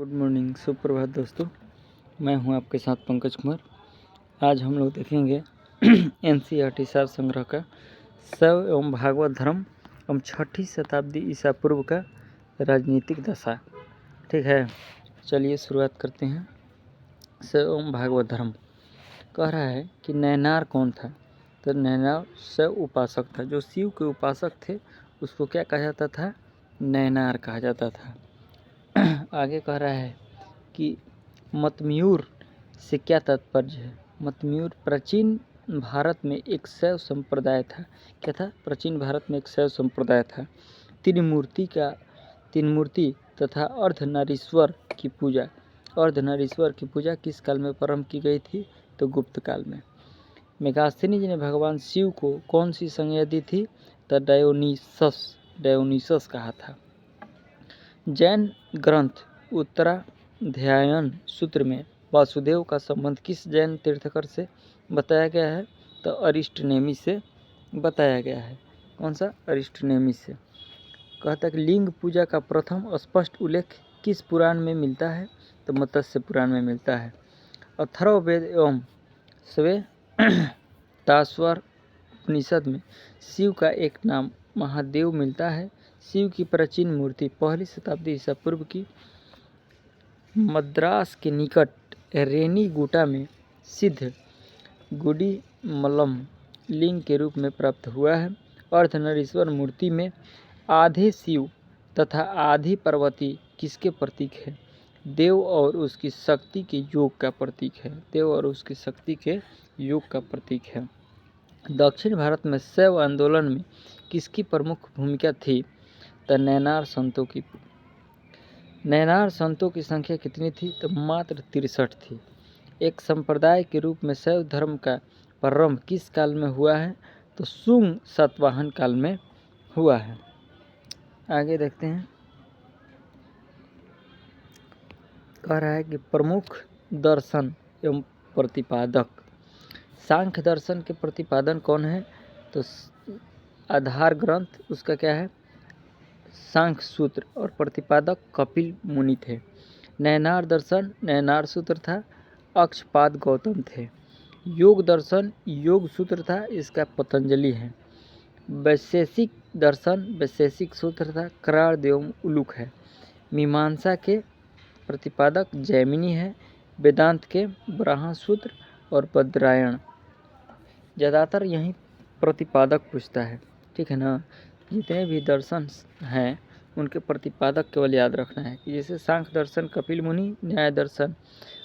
Good morning, सुप्रभात दोस्तों। मैं हूं आपके साथ पंकज कुमार। आज हम लोग देखेंगे एनसीईआरटी सार संग्रह का शैव एवं भागवत धर्म एवं 6ठी शताब्दी ईसा पूर्व का राजनीतिक दशा। ठीक है, चलिए शुरुआत करते हैं। शैव एवं भागवत धर्म कह रहा है कि नैनार कौन था। तो नैनार शैव उपासक था। जो शिव के उपासक थे उसको क्या कहा जाता था? नैनार कहा जाता था। आगे कह रहा है कि मतमयूर से क्या तात्पर्य है। मतमयूर प्राचीन भारत में एक शैव संप्रदाय था। क्या था? प्राचीन भारत में एक शैव संप्रदाय था। तीन मूर्ति तथा अर्धनारीश्वर की पूजा। अर्धनारीश्वर की पूजा किस काल में प्रारंभ की गई थी? तो गुप्त काल में। मेगास्थनीज जी ने भगवान शिव को कौन सी संज्ञा दी थी? तो डायोनीसस कहा था। जैन ग्रंथ उत्तराध्यायन सूत्र में वासुदेव का संबंध किस जैन तीर्थकर से बताया गया है? तो अरिष्टनेमी से बताया गया है। कौन सा? अरिष्टनेमी से। कहता है कि लिंग पूजा का प्रथम स्पष्ट उल्लेख किस पुराण में मिलता है? तो मत्स्य पुराण में मिलता है। अथर्ववेद एवं श्वेताश्वर उपनिषद में शिव का एक नाम महादेव मिलता है। शिव की प्राचीन मूर्ति 1ली शताब्दी ईसा पूर्व की मद्रास के निकट रेनीगुंटा में सिद्ध गुडीमल्लम लिंग के रूप में प्राप्त हुआ है। अर्धनारीश्वर मूर्ति में आधे शिव तथा आधी पार्वती किसके प्रतीक है? देव और उसकी शक्ति के योग का प्रतीक है। देव और उसकी शक्ति के योग का प्रतीक है। दक्षिण भारत में शैव आंदोलन में किसकी प्रमुख भूमिका थी? तो नैनार संतों की संख्या कितनी थी? तो मात्र 63 थी। एक संप्रदाय के रूप में शैव धर्म का प्रारंभ किस काल में हुआ है? तो शुंग सातवाहन काल में हुआ है। आगे देखते हैं। कह रहा है कि प्रमुख दर्शन एवं प्रतिपादक। सांख्य दर्शन के प्रतिपादन कौन है? तो आधार ग्रंथ उसका क्या है? सांख्य सूत्र। और प्रतिपादक कपिल मुनि थे। नैनार दर्शन नैनार सूत्र था। अक्षपाद गौतम थे। योग दर्शन योग सूत्र था। इसका पतंजलि है। वैशेषिक दर्शन वैशेषिक सूत्र था। करालदेव उलूक है। मीमांसा के प्रतिपादक जैमिनी है। वेदांत के ब्रह्मसूत्र और बद्रायण। ज़्यादातर यही प्रतिपादक पूछता है। ठीक है ना। जितने भी दर्शन हैं उनके प्रतिपादक केवल याद रखना है कि जैसे सांख्य दर्शन कपिल मुनि, न्याय दर्शन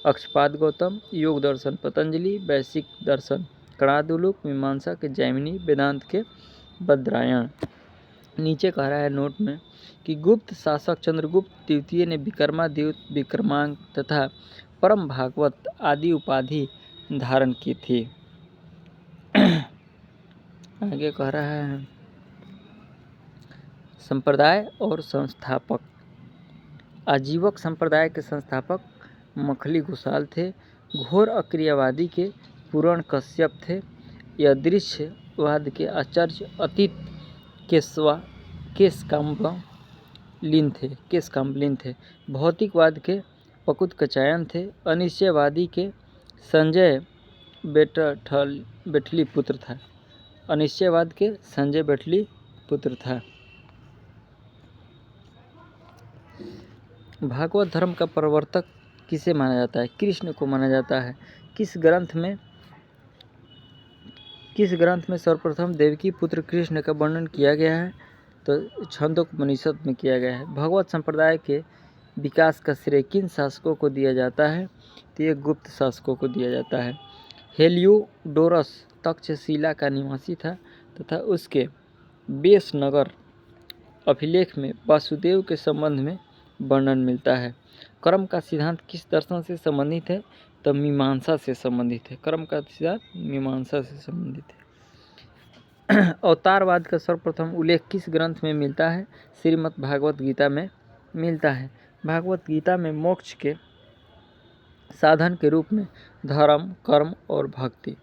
अक्षपाद गौतम, योग दर्शन पतंजलि, वैशिक दर्शन कणादुलूक, मीमांसा के जैमिनी, वेदांत के बद्रायण। नीचे कह रहा है नोट में कि गुप्त शासक चंद्रगुप्त द्वितीय ने विक्रमादित्य, विक्रमांक तथा परम भागवत आदि उपाधि धारण की थी। आगे कह रहा है संप्रदाय और संस्थापक। आजीवक संप्रदाय के संस्थापक मखली घोषाल थे। घोर अक्रियावादी के पूरण कश्यप थे। यादृच्छवाद के आचार्य अतीत केशकाम्बलिन थे। भौतिकवाद के पकुतकचायन थे। अनिश्चयवादी के संजय बेटली पुत्र था। अनिश्चयवाद के संजय बेटली पुत्र था। भागवत धर्म का प्रवर्तक किसे माना जाता है? कृष्ण को माना जाता है। किस ग्रंथ में सर्वप्रथम देवकी पुत्र कृष्ण का वर्णन किया गया है? तो छंदोपनिषद में किया गया है। भगवत संप्रदाय के विकास का श्रेय किन शासकों को दिया जाता है? तो ये गुप्त शासकों को दिया जाता है। हेलियोडोरस तक्षशिला का निवासी था तथा उसके बेसनगर अभिलेख में वासुदेव के संबंध में वर्णन मिलता है। कर्म का सिद्धांत किस दर्शन से संबंधित है? तो मीमांसा से संबंधित है। कर्म का सिद्धांत मीमांसा से संबंधित है। अवतारवाद का सर्वप्रथम उल्लेख किस ग्रंथ में मिलता है? श्रीमद् भागवत गीता में मिलता है। भागवत गीता में मोक्ष के साधन के रूप में धर्म, कर्म और भक्ति,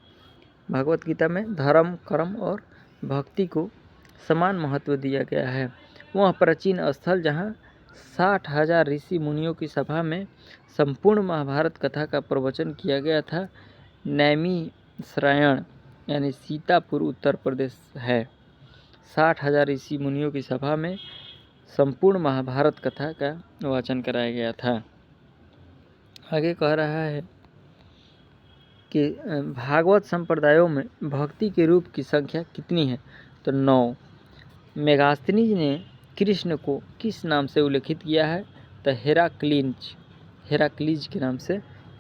भागवत गीता में धर्म, कर्म और भक्ति को समान महत्व दिया गया है। वह प्राचीन स्थल जहाँ 60,000 ऋषि मुनियों की सभा में संपूर्ण महाभारत कथा का प्रवचन किया गया था। नैमिषारण्य यानी सीतापुर उत्तर प्रदेश है। 60,000 ऋषि मुनियों की सभा में संपूर्ण महाभारत कथा का वाचन कराया गया था। आगे कह रहा है कि भागवत संप्रदायों में भक्ति के रूप की संख्या कितनी है? तो 9। मेगास्थनीज ने कृष्ण को किस नाम से उल्लेखित किया है? तो हेराक्लीज के नाम से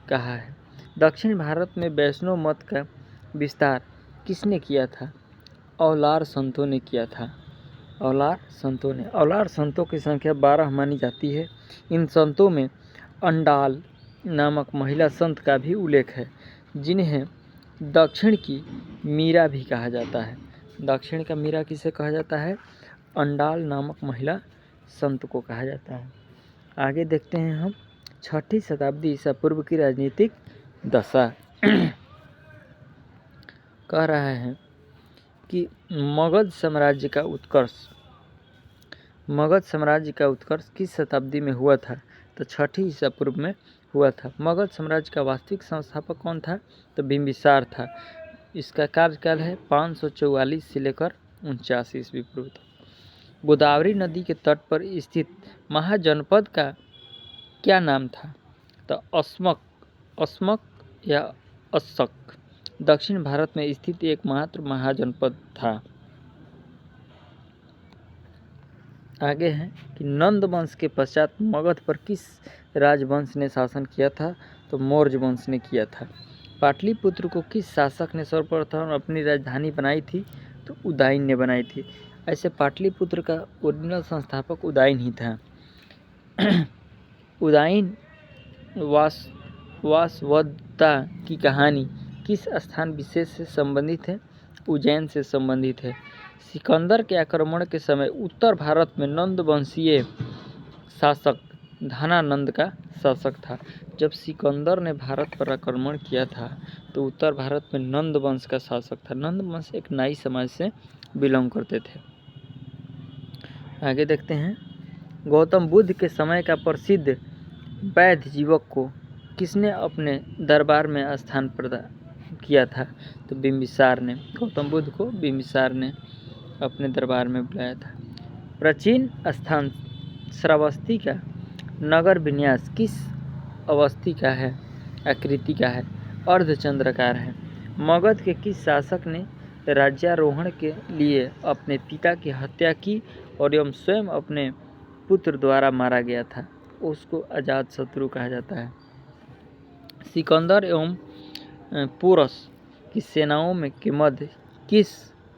कहा है। दक्षिण भारत में वैष्णव मत का विस्तार किसने किया था? औलार संतों ने किया था। औलार संतों की संख्या 12 मानी जाती है। इन संतों में अंडाल नामक महिला संत का भी उल्लेख है, जिन्हें दक्षिण की मीरा भी कहा जाता है। दक्षिण का मीरा किसे कहा जाता है? अंडाल नामक महिला संत को कहा जाता है। आगे देखते हैं हम 6ठी शताब्दी ईसा पूर्व की राजनीतिक दशा। कह रहा है कि मगध साम्राज्य का उत्कर्ष किस शताब्दी में हुआ था? तो 6ठी ईसा पूर्व में हुआ था। मगध साम्राज्य का वास्तविक संस्थापक कौन था? तो बिंबिसार था। इसका कार्यकाल है 544 से लेकर 49 ईस्वी पूर्व तक। गोदावरी नदी के तट पर स्थित महाजनपद का क्या नाम था? तो अस्मक या अस्सक दक्षिण भारत में स्थित एकमात्र महाजनपद था। आगे है कि नंद वंश के पश्चात मगध पर किस राजवंश ने शासन किया था? तो मौर्य वंश ने किया था। पाटलिपुत्र को किस शासक ने सर्वप्रथम अपनी राजधानी बनाई थी? तो उदयन ने बनाई थी। ऐसे पाटलिपुत्र का ओरिजिनल संस्थापक उदयन ही था। उदयन वासवदत्ता की कहानी किस स्थान विशेष से संबंधित है? उज्जैन से संबंधित है। सिकंदर के आक्रमण के समय उत्तर भारत में नंद वंशीय शासक धनानंद का शासक था। जब सिकंदर ने भारत पर आक्रमण किया था तो उत्तर भारत में नंद वंश का शासक था। नंद वंश एक नाई समाज से बिलोंग करते थे। आगे देखते हैं, गौतम बुद्ध के समय का प्रसिद्ध वैद्य जीवक को किसने अपने दरबार में स्थान प्रदान किया था? तो बिंबिसार ने। गौतम बुद्ध को बिंबिसार ने अपने दरबार में बुलाया था। प्राचीन स्थान श्रावस्ती का नगर विन्यास किस अवस्थी का है? आकृति का है, अर्धचंद्राकार है। मगध के किस शासक ने राज्यारोहण के लिए अपने पिता की हत्या की और एवं स्वयं अपने पुत्र द्वारा मारा गया था? उसको अजातशत्रु कहा जाता है। सिकंदर एवं पोरस की सेनाओं में के मध्य किस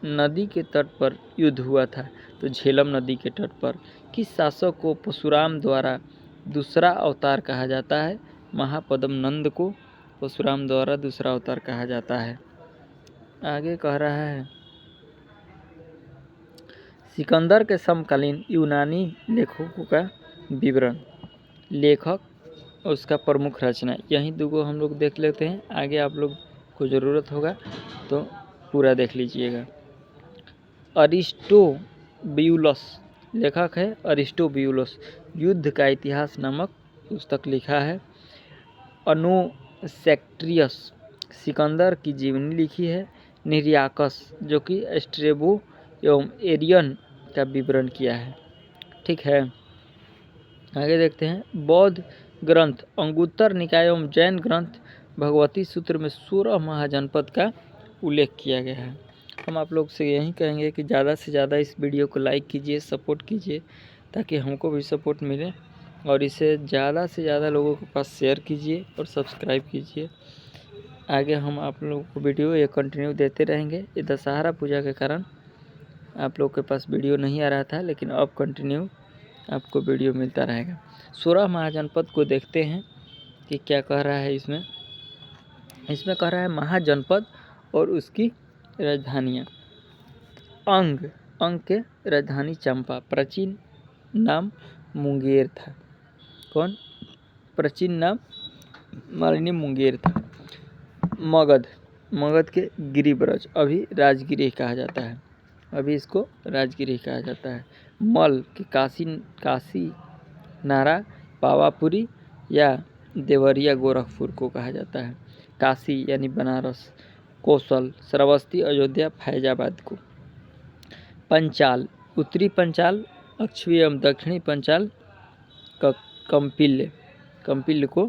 नदी के तट पर युद्ध हुआ था? तो झेलम नदी के तट पर। किस शासक को परशुराम द्वारा दूसरा अवतार कहा जाता है? महापद्म नंद को परशुराम द्वारा दूसरा अवतार कहा जाता है। आगे कह रहा है, सिकंदर के समकालीन यूनानी लेखकों का विवरण, लेखक और उसका प्रमुख रचना, यही दो हम लोग देख लेते हैं। आगे आप लोग को ज़रूरत होगा तो पूरा देख लीजिएगा। अरिस्टोब्यूलस लेखक है। अरिस्टोब्यूलस युद्ध का इतिहास नामक पुस्तक लिखा है। अनोसेक्ट्रियस सिकंदर की जीवनी लिखी है। निरियाकस जो कि स्ट्रेबो एवं एरियन का विवरण किया है। ठीक है, आगे देखते हैं। बौद्ध ग्रंथ अंगुत्तर निकाय एवं जैन ग्रंथ भगवती सूत्र में 16 महाजनपद का उल्लेख किया गया है। हम आप लोग से यही कहेंगे कि ज़्यादा से ज़्यादा इस वीडियो को लाइक कीजिए, सपोर्ट कीजिए, ताकि हमको भी सपोर्ट मिले, और इसे ज़्यादा से ज़्यादा लोगों के पास शेयर कीजिए और सब्सक्राइब कीजिए। आगे हम आप लोगों को वीडियो ये कंटिन्यू देते रहेंगे। ये दशहरा पूजा के कारण आप लोग के पास वीडियो नहीं आ रहा था, लेकिन अब कंटिन्यू आपको वीडियो मिलता रहेगा। 16 महाजनपद को देखते हैं कि क्या कह रहा है इसमें कह रहा है महाजनपद और उसकी राजधानियाँ। अंग के राजधानी चंपा, प्राचीन नाम मुंगेर था। कौन? प्राचीन नाम मालिनी मुंगेर था। मगध के गिरिब्रज, अभी राजगिरी कहा जाता है, अभी इसको राजगिरी कहा जाता है। मल की काशी नारा पावापुरी या देवरिया गोरखपुर को कहा जाता है। काशी यानी बनारस, कौशल, श्रावस्ती, अयोध्या, फैजाबाद को। पंचाल, उत्तरी पंचाल, अक्षवी एवं दक्षिणी पंचाल कंपिल्य को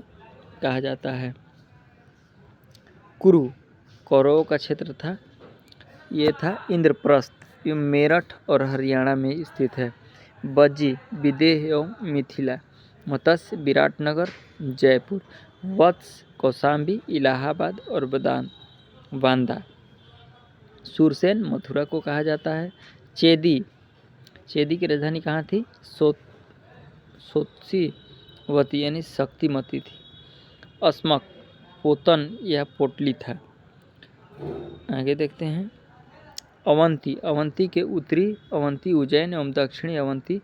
कहा जाता है। कुरु, कौरवों का क्षेत्र था, ये था इंद्रप्रस्थ, ये मेरठ और हरियाणा में स्थित है। बज्जी, विदेह एवं मिथिला। मत्स्य, विराटनगर, जयपुर। वत्स, कौशाम्बी, इलाहाबाद और बांदा। सूरसेन, मथुरा को कहा जाता है। चेदी की राजधानी कहाँ थी? सोत्सीवती यानी शक्तिमती थी। अस्मक, पोतन या पोटली था। आगे देखते हैं। अवंती के उत्तरी अवंती उज्जैन एवं दक्षिणी अवंती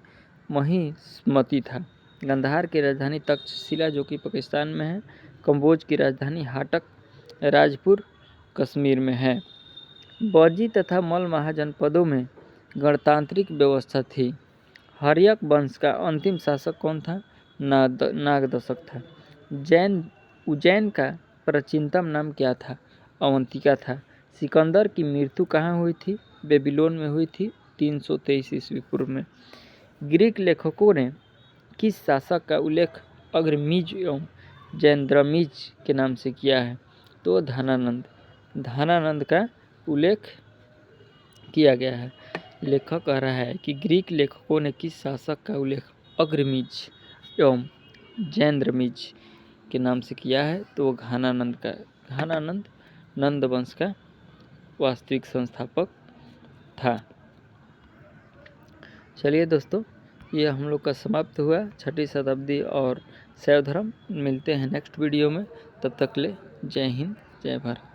महिष्मती था। गंधार की राजधानी तक्षशिला जो कि पाकिस्तान में है। कंबोज की राजधानी हाटक, राजपुर कश्मीर में है। बज्जी तथा मल महाजनपदों में गणतांत्रिक व्यवस्था थी। हर्यक वंश का अंतिम शासक कौन था? नागदशक था। उज्जैन का प्राचीनतम नाम क्या था? अवंतिका था। सिकंदर की मृत्यु कहाँ हुई थी? बेबीलोन में हुई थी 323 ईस्वी पूर्व में। ग्रीक लेखकों ने किस शासक का उल्लेख अग्रमीज एवं जैंद्रमीज के नाम से किया है? तो धनानंद का उल्लेख किया गया है। लेखक कह रहा है कि ग्रीक लेखकों ने किस शासक का उल्लेख अग्रमीज एवं जैंद्रमीज के नाम से किया है? तो वो घनानंद नंद वंश का वास्तविक संस्थापक था। चलिए दोस्तों, ये हम लोग का समाप्त हुआ 6वीं शताब्दी और शैव धर्म। मिलते हैं नेक्स्ट वीडियो में, तब तक ले जय हिंद, जय भारत।